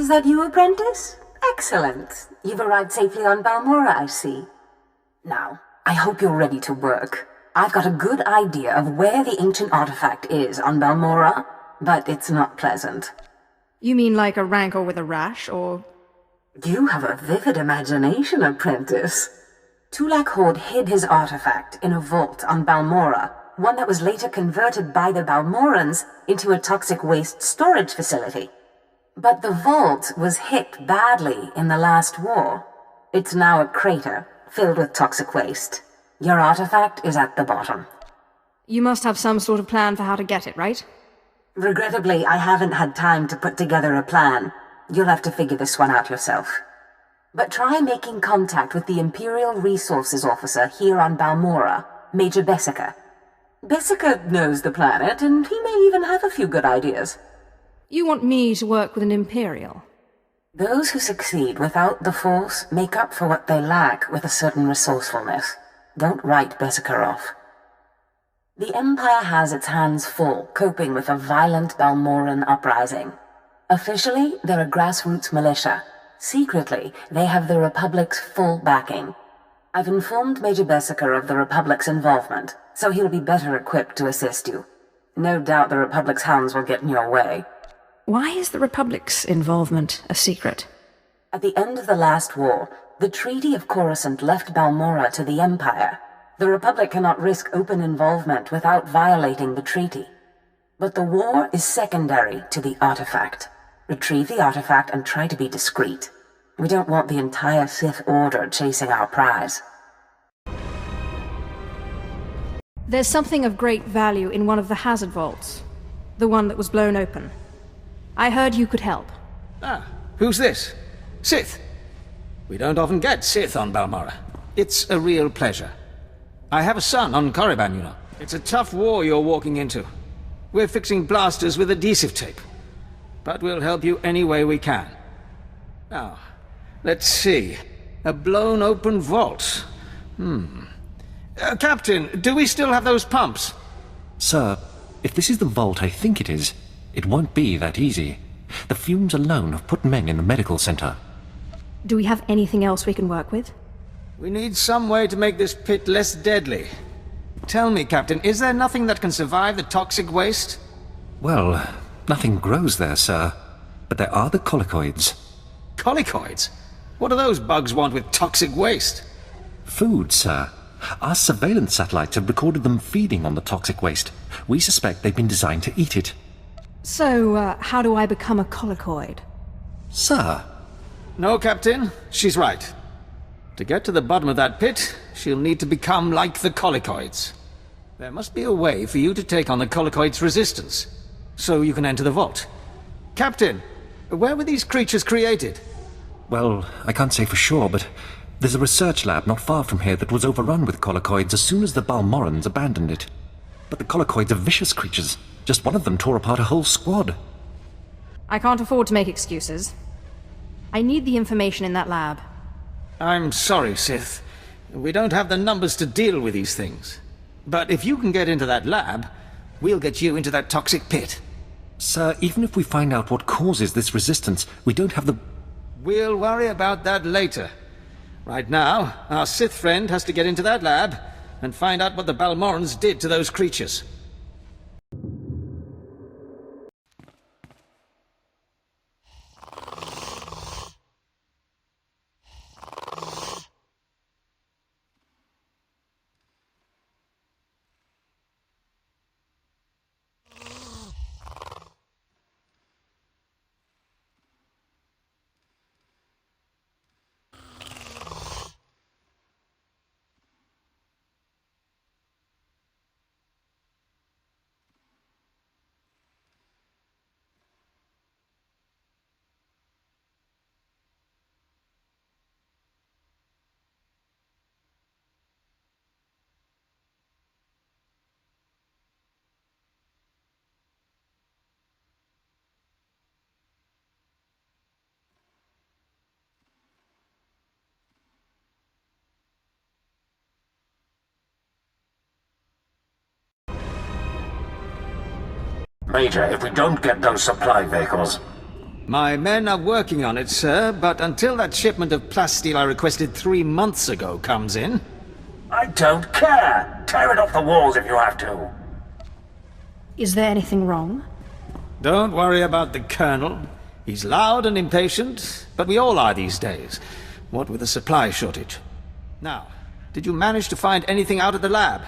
Is that you, apprentice? Excellent. You've arrived safely on Balmorra, I see. Now, I hope you're ready to work. I've got a good idea of where the ancient artifact is on Balmorra, but it's not pleasant. You mean like a rancor with a rash, or...? You have a vivid imagination, apprentice. Tulak Hord hid his artifact in a vault on Balmorra, one that was later converted by the Balmorrans into a toxic waste storage facility. But the vault was hit badly in the last war. It's now a crater, filled with toxic waste. Your artifact is at the bottom. You must have some sort of plan for how to get it, right? Regrettably, I haven't had time to put together a plan. You'll have to figure this one out yourself. But try making contact with the Imperial Resources Officer here on Balmorra, Major Bessica. Bessica knows the planet, and he may even have a few good ideas. You want me to work with an Imperial? Those who succeed without the Force make up for what they lack with a certain resourcefulness. Don't write Bessica off. The Empire has its hands full coping with a violent Balmorran uprising. Officially, they're a grassroots militia. Secretly, they have the Republic's full backing. I've informed Major Bessica of the Republic's involvement, so he'll be better equipped to assist you. No doubt the Republic's hounds will get in your way. Why is the Republic's involvement a secret? At the end of the last war, the Treaty of Coruscant left Balmorra to the Empire. The Republic cannot risk open involvement without violating the treaty. But the war is secondary to the artifact. Retrieve the artifact and try to be discreet. We don't want the entire Sith Order chasing our prize. There's something of great value in one of the hazard vaults. The one that was blown open. I heard you could help. Ah, who's this? Sith. We don't often get Sith on Balmorra. It's a real pleasure. I have a son on Korriban, you know. It's a tough war you're walking into. We're fixing blasters with adhesive tape. But we'll help you any way we can. Now, let's see. A blown open vault. Captain, do we still have those pumps? Sir, if this is the vault I think it is, it won't be that easy. The fumes alone have put men in the medical center. Do we have anything else we can work with? We need some way to make this pit less deadly. Tell me, Captain, is there nothing that can survive the toxic waste? Well, nothing grows there, sir. But there are the Colicoids. Colicoids? What do those bugs want with toxic waste? Food, sir. Our surveillance satellites have recorded them feeding on the toxic waste. We suspect they've been designed to eat it. So, how do I become a Colicoid? Sir? No, Captain. She's right. To get to the bottom of that pit, she'll need to become like the Colicoids. There must be a way for you to take on the Colicoids' resistance, so you can enter the vault. Captain, where were these creatures created? Well, I can't say for sure, but there's a research lab not far from here that was overrun with Colicoids as soon as the Balmorrans abandoned it. But the Colicoids are vicious creatures. Just one of them tore apart a whole squad. I can't afford to make excuses. I need the information in that lab. I'm sorry, Sith. We don't have the numbers to deal with these things. But if you can get into that lab, we'll get you into that toxic pit. Sir, even if we find out what causes this resistance, we don't have the... We'll worry about that later. Right now, our Sith friend has to get into that lab and find out what the Balmorrans did to those creatures. Major, if we don't get those supply vehicles... My men are working on it, sir, but until that shipment of plasteel I requested 3 months ago comes in... I don't care! Tear it off the walls if you have to! Is there anything wrong? Don't worry about the Colonel. He's loud and impatient, but we all are these days, what with the supply shortage. Now, did you manage to find anything out of the lab?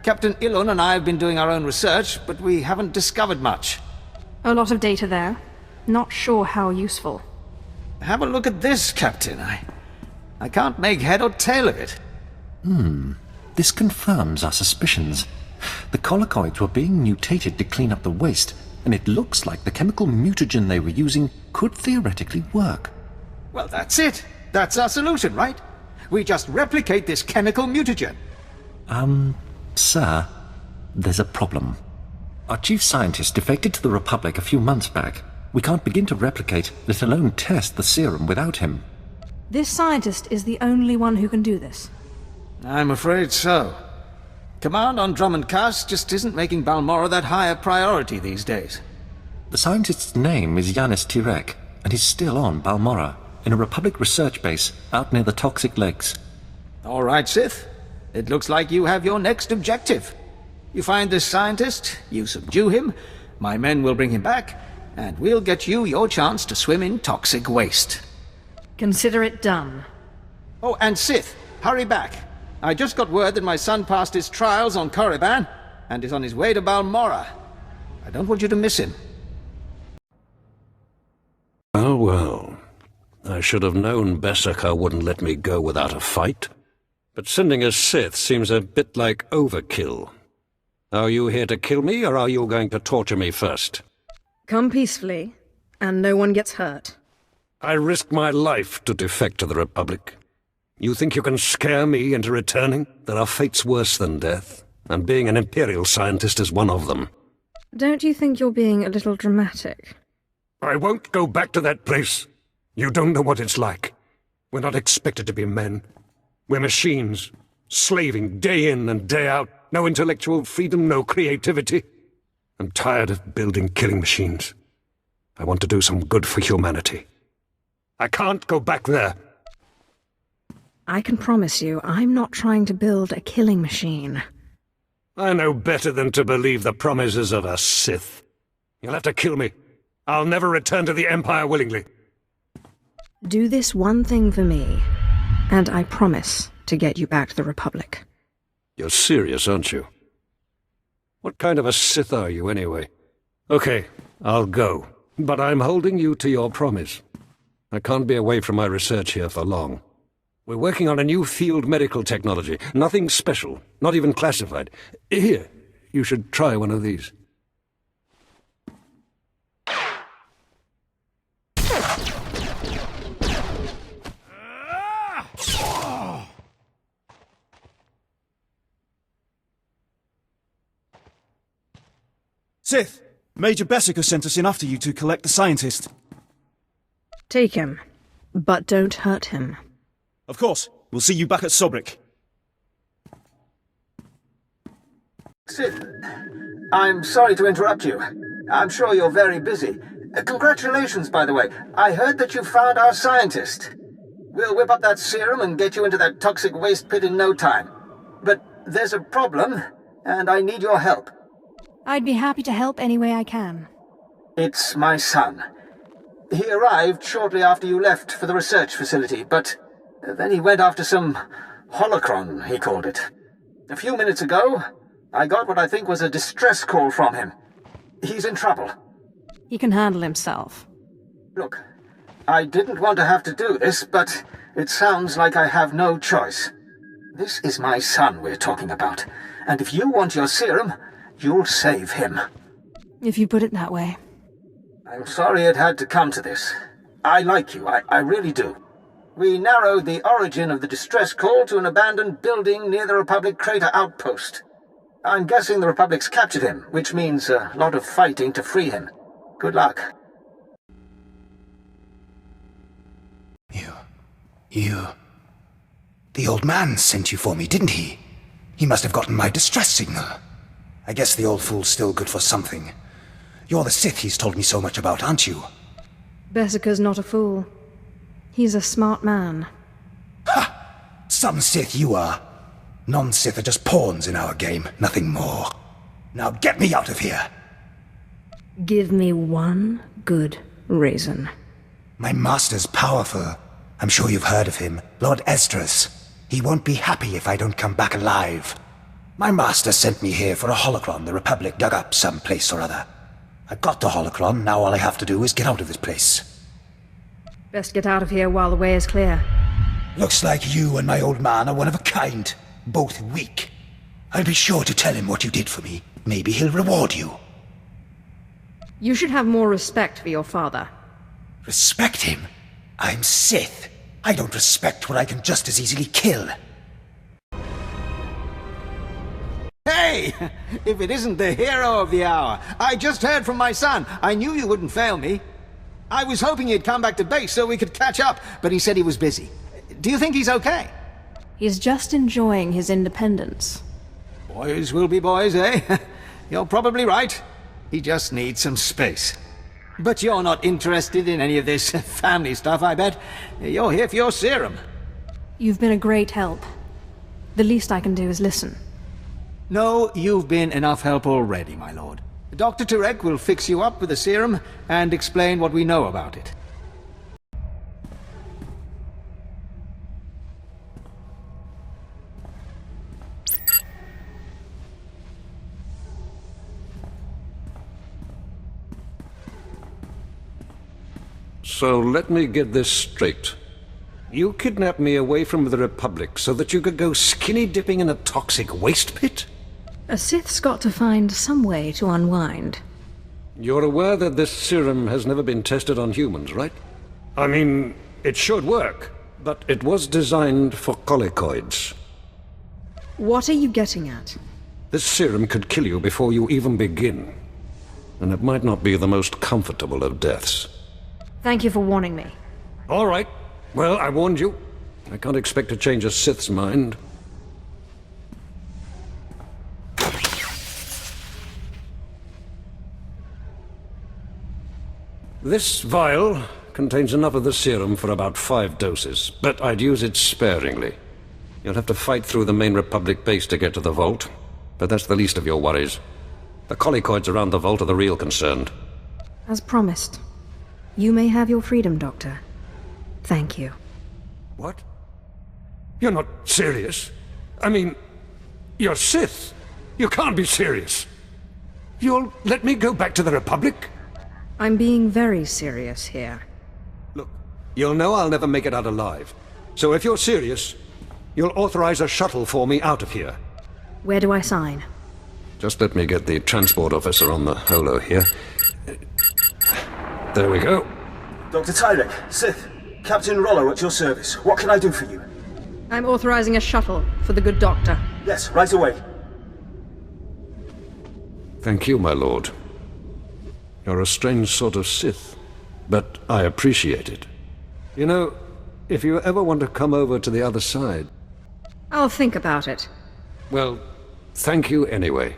Captain Ilun and I have been doing our own research, but we haven't discovered much. A lot of data there. Not sure how useful. Have a look at this, Captain. I can't make head or tail of it. This confirms our suspicions. The Colicoids were being mutated to clean up the waste, and it looks like the chemical mutagen they were using could theoretically work. Well, that's it. That's our solution, right? We just replicate this chemical mutagen. Sir, there's a problem. Our chief scientist defected to the Republic a few months back. We can't begin to replicate, let alone test the serum without him. This scientist is the only one who can do this. I'm afraid so. Command on Drummond Cass just isn't making Balmorra that high a priority these days. The scientist's name is Yanis Tirek, and he's still on Balmorra, in a Republic research base out near the Toxic Lakes. All right, Sith. It looks like you have your next objective. You find this scientist, you subdue him, my men will bring him back, and we'll get you your chance to swim in toxic waste. Consider it done. Oh, and Sith, hurry back. I just got word that my son passed his trials on Korriban, and is on his way to Balmorra. I don't want you to miss him. Oh well. I should have known Beskar wouldn't let me go without a fight. But sending a Sith seems a bit like overkill. Are you here to kill me, or are you going to torture me first? Come peacefully, and no one gets hurt. I risked my life to defect to the Republic. You think you can scare me into returning? There are fates worse than death, and being an Imperial scientist is one of them. Don't you think you're being a little dramatic? I won't go back to that place. You don't know what it's like. We're not expected to be men. We're machines, slaving day in and day out. No intellectual freedom, no creativity. I'm tired of building killing machines. I want to do some good for humanity. I can't go back there. I can promise you, I'm not trying to build a killing machine. I know better than to believe the promises of a Sith. You'll have to kill me. I'll never return to the Empire willingly. Do this one thing for me, and I promise to get you back to the Republic. You're serious, aren't you? What kind of a Sith are you, anyway? Okay, I'll go. But I'm holding you to your promise. I can't be away from my research here for long. We're working on a new field medical technology. Nothing special, not even classified. Here, you should try one of these. Sith! Major Beskar sent us in after you to collect the scientist. Take him, but don't hurt him. Of course. We'll see you back at Sobrik. Sith, I'm sorry to interrupt you. I'm sure you're very busy. Congratulations, by the way. I heard that you found our scientist. We'll whip up that serum and get you into that toxic waste pit in no time. But there's a problem, and I need your help. I'd be happy to help any way I can. It's my son. He arrived shortly after you left for the research facility, but then he went after some holocron, he called it. A few minutes ago, I got what I think was a distress call from him. He's in trouble. He can handle himself. Look, I didn't want to have to do this, but it sounds like I have no choice. This is my son we're talking about, and if you want your serum, you'll save him. If you put it that way. I'm sorry it had to come to this. I like you, I really do. We narrowed the origin of the distress call to an abandoned building near the Republic crater outpost. I'm guessing the Republic's captured him, which means a lot of fighting to free him. Good luck. You... The old man sent you for me, didn't he? He must have gotten my distress signal. I guess the old fool's still good for something. You're the Sith he's told me so much about, aren't you? Bessica's not a fool. He's a smart man. Ha! Some Sith you are. Non-Sith are just pawns in our game, nothing more. Now get me out of here! Give me one good reason. My master's powerful. I'm sure you've heard of him. Lord Esdras. He won't be happy if I don't come back alive. My master sent me here for a holocron the Republic dug up someplace or other. I've got the holocron, now all I have to do is get out of this place. Best get out of here while the way is clear. Looks like you and my old man are one of a kind. Both weak. I'll be sure to tell him what you did for me. Maybe he'll reward you. You should have more respect for your father. Respect him? I'm Sith. I don't respect what I can just as easily kill. Hey! If it isn't the hero of the hour! I just heard from my son. I knew you wouldn't fail me. I was hoping he'd come back to base so we could catch up, but he said he was busy. Do you think he's okay? He's just enjoying his independence. Boys will be boys, eh? You're probably right. He just needs some space. But you're not interested in any of this family stuff, I bet. You're here for your serum. You've been a great help. The least I can do is listen. No, you've been enough help already, my lord. Dr. Turek will fix you up with the serum and explain what we know about it. So let me get this straight. You kidnapped me away from the Republic so that you could go skinny dipping in a toxic waste pit? A Sith's got to find some way to unwind. You're aware that this serum has never been tested on humans, right? I mean, it should work, but it was designed for Colicoids. What are you getting at? This serum could kill you before you even begin. And it might not be the most comfortable of deaths. Thank you for warning me. All right. Well, I warned you. I can't expect to change a Sith's mind. This vial contains enough of the serum for about 5 doses, but I'd use it sparingly. You'll have to fight through the main Republic base to get to the vault, but that's the least of your worries. The Colicoids around the vault are the real concern. As promised. You may have your freedom, Doctor. Thank you. What? You're not serious? I mean, you're Sith. You can't be serious. You'll let me go back to the Republic? I'm being very serious here. Look, you'll know I'll never make it out alive. So if you're serious, you'll authorize a shuttle for me out of here. Where do I sign? Just let me get the transport officer on the holo here. There we go. Dr. Tyrek, Sith, Captain Rollo at your service. What can I do for you? I'm authorizing a shuttle for the good doctor. Yes, right away. Thank you, my lord. You're a strange sort of Sith, but I appreciate it. You know, if you ever want to come over to the other side... I'll think about it. Well, thank you anyway.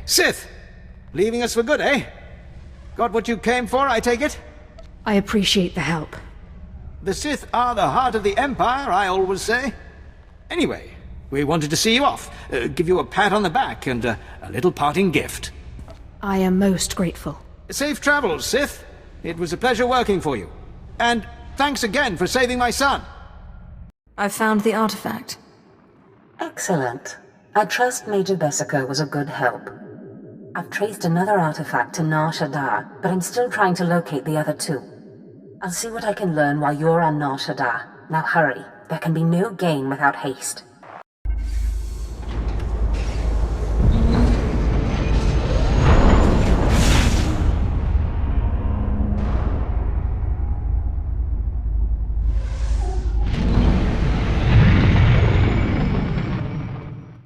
Sith! Leaving us for good, eh? Got what you came for, I take it? I appreciate the help. The Sith are the heart of the Empire, I always say. Anyway, we wanted to see you off, give you a pat on the back and a little parting gift. I am most grateful. Safe travels, Sith. It was a pleasure working for you. And thanks again for saving my son. I've found the artifact. Excellent. I trust Major Bessica was a good help. I've traced another artifact to Nar Shaddaa, but I'm still trying to locate the other two. I'll see what I can learn while you're on Nar Shaddaa. Now hurry. There can be no gain without haste.